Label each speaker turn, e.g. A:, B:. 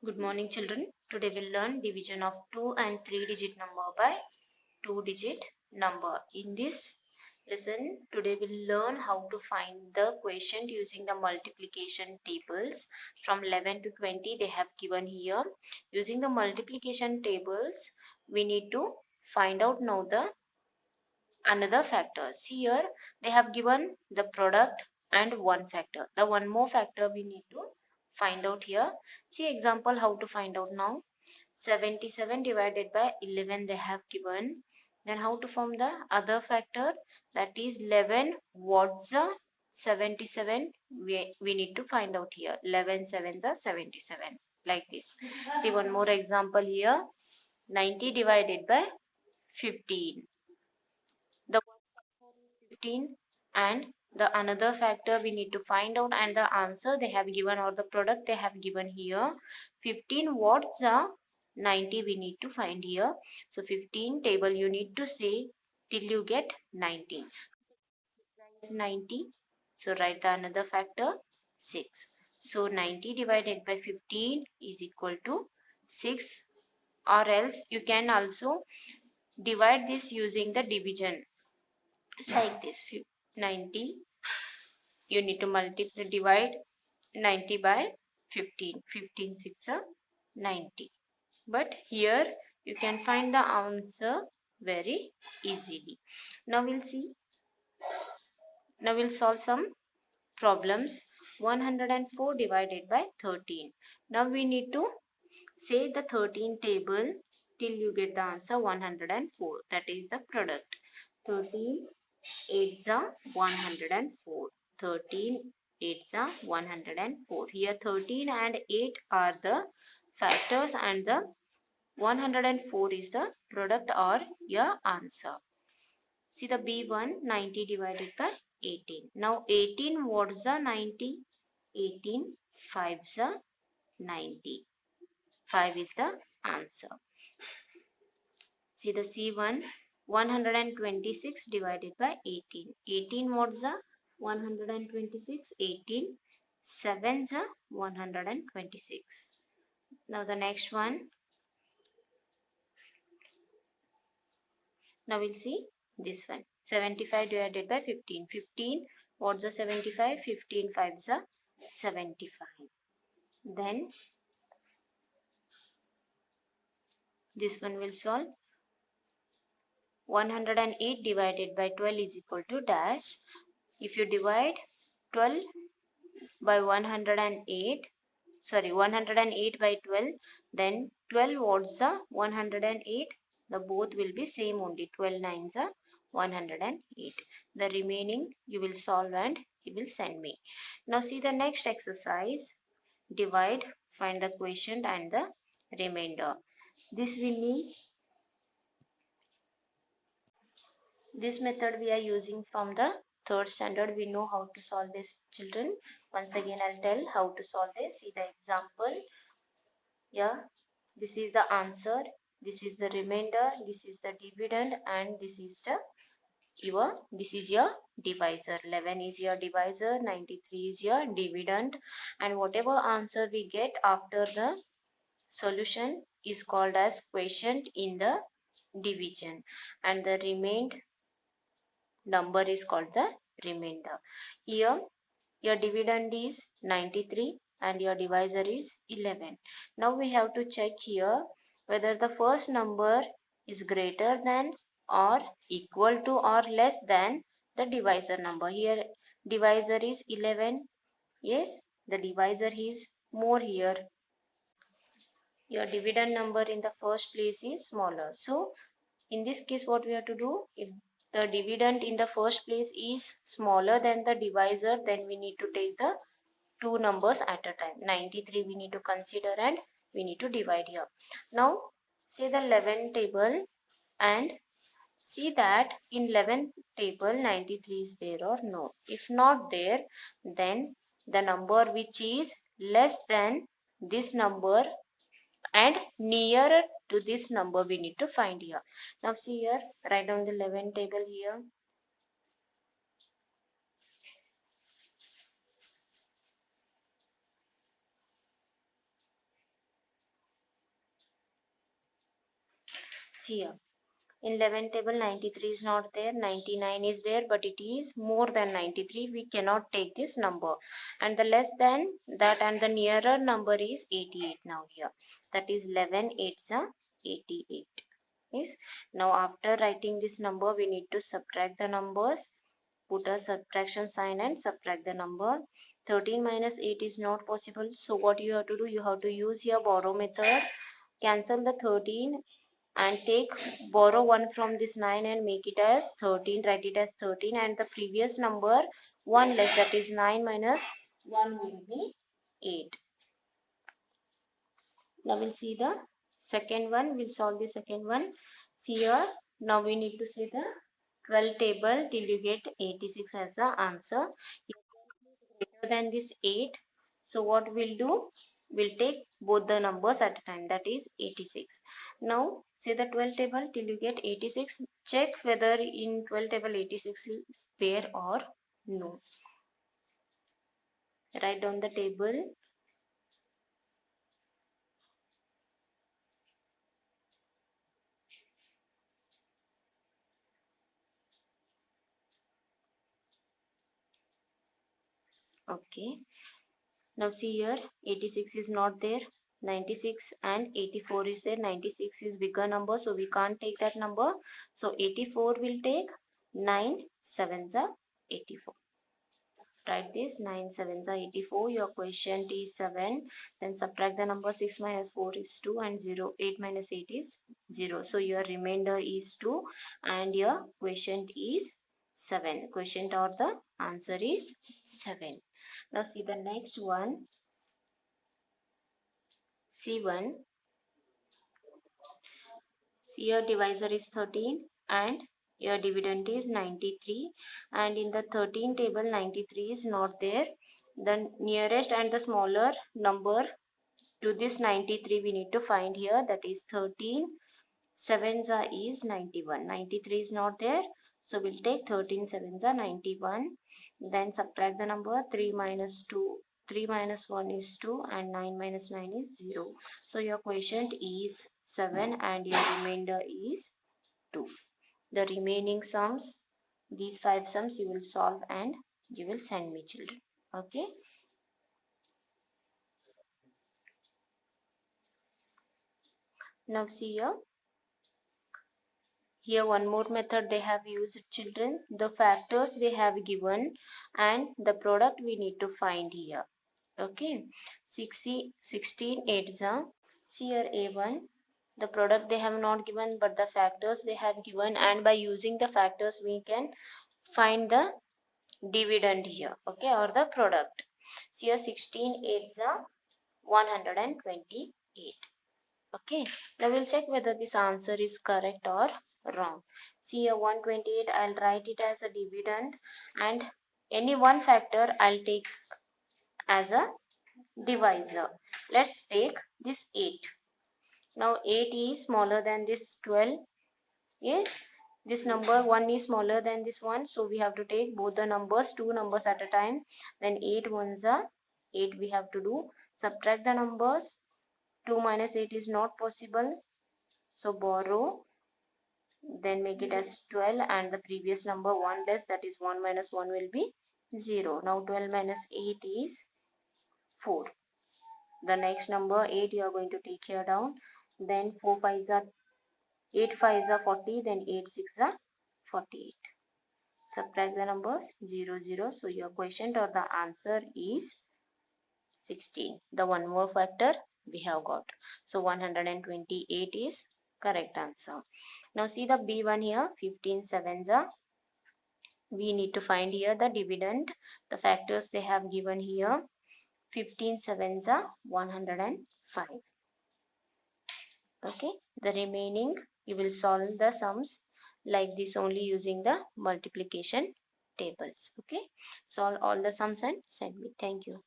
A: Good morning, children. Today we'll learn division of 2 and 3 digit number by 2 digit number. In this lesson, today we'll learn how to find the quotient using the multiplication tables from 11 to 20 they have given here. Using the multiplication tables, we need to find out now the another factor. See here, they have given the product and one factor. The one more factor we need to find out here. See example how to find out now. 77 divided by 11 they have given. Then how to form the other factor, that is 11. What's the 77? We need to find out here. 11 sevens are 77, like this. See one more example here. 90 divided by 15. The one factor is 15 and the another factor we need to find out, and the answer they have given or the product they have given here. 15 what's the 90 we need to find here. So 15 table you need to say till you get 90. Is 90. So write the another factor 6. So 90 divided by 15 is equal to 6, or else you can also divide this using the division like this. 90, you need to multiply, divide 90 by 15. 15 6 are 90. But here you can find the answer very easily. Now we'll see. Now we'll solve some problems. 104 divided by 13. Now we need to say the 13 table till you get the answer 104. That is the product. 13 8s are 104. 13 8s are 104. Here 13 and 8 are the factors and the 104 is the product or your answer. See the B1, 90 divided by 18. Now 18 what's the 90? 18 5s are 90. 5 is the answer. See the C1, 126 divided by 18. 18 what's the 126? 18 sevens are 126. Now the next one. Now we'll see this one. 75 divided by 15. 15 what's the 75? 15 5s are 75. Then this one will solve. 108 divided by 12 is equal to dash. If you divide 12 by 108, sorry 108 by 12, then 12 what's the 108? The both will be same only. 12 nines are 108. The remaining you will solve and you will send me. Now see the next exercise. Divide, find the quotient and the remainder. This we need. This method we are using from the third standard. We know how to solve this, children. Once again I'll tell how to solve this. See the example. Yeah, this is the answer, this is the remainder, this is the dividend, and this is your divisor. 11 is your divisor, 93 is your dividend, and whatever answer we get after the solution is called as quotient in the division, and the remained number is called the remainder. Here your dividend is 93 and your divisor is 11. Now we have to check here whether the first number is greater than or equal to or less than the divisor number. Here divisor is 11. Yes, the divisor is more here. Your dividend number in the first place is smaller. So in this case what we have to do, if the dividend in the first place is smaller than the divisor, then we need to take the two numbers at a time. 93 we need to consider and we need to divide here. Now say the 11 table and see that in 11 table 93 is there or no. If not there, then the number which is less than this number and nearer to this number we need to find here. Now see here, write down the 11 table here. See here. In 11 table 93 is not there, 99 is there, but it is more than 93. We cannot take this number. And the less than that and the nearer number is 88 now here. That is 11 8s are 88. Yes. Now after writing this number, we need to subtract the numbers. Put a subtraction sign and subtract the number. 13 minus 8 is not possible. So what you have to do? You have to use here borrow method. Cancel the 13 and borrow 1 from this 9 and make it as 13, write it as 13, and the previous number 1 less, that is 9 minus 1 will be 8. Now we'll see the second one. We'll solve the second one. See here, now we need to say the 12 table till you get 86 as the answer. Greater than this 8, so what we'll do, we'll take both the numbers at a time, that is 86. Now say the 12 table till you get 86. Check whether in 12 table 86 is there or no. Write down the table. Okay, now see here, 86 is not there, 96 and 84 is there. 96 is bigger number, so we can't take that number. So 84 will take. 9 7s are 84. Write this, 9 7s are 84. Your quotient is 7. Then subtract the number. 6 minus 4 is 2 and 0. 8 minus 8 is 0. So your remainder is 2 and your quotient is 7. Quotient or the answer is 7. Now see the next one. C1. See your divisor is 13 and your dividend is 93, and in the 13 table 93 is not there. The nearest and the smaller number to this 93 we need to find here, that is 13. 7s are is 91. 93 is not there, so we'll take 13 7s are 91. Then subtract the number. 3 minus 2, 3 minus 1 is 2 and 9 minus 9 is 0. So your quotient is 7 and your remainder is 2. The remaining sums, these 5 sums you will solve and you will send me, children. Okay. Now see here. Here one more method they have used, children. The factors they have given and the product we need to find here. Okay. 16 8s are. See here A1. The product they have not given, but the factors they have given, and by using the factors we can find the dividend here. Okay, or the product. See here 16 8s are 128. Okay, now we'll check whether this answer is correct or wrong. See here 128, I'll write it as a dividend, and any one factor I'll take as a divisor. Let's take this 8. Now 8 is smaller than this 12. Yes, this number 1 is smaller than this one, so we have to take both the numbers, 2 numbers at a time. Then 8 ones are 8 we have to do. Subtract the numbers. 2 minus 8 is not possible, so borrow, then make it as 12, and the previous number 1 less, that is 1 minus 1 will be 0. Now 12 minus 8 is 4. The next number 8 you are going to take here down. Then 4 5s are 8 5s are 40, then 8 6 are 48. Subtract the numbers. 0 0. So your quotient or the answer is 16. The one more factor we have got. So 128 is correct answer. Now see the B1 here. 15 7s are. We need to find here the dividend. The factors they have given here. 15 7s are 105. Okay, the remaining you will solve the sums like this only using the multiplication tables. Okay, solve all the sums and send me. Thank you.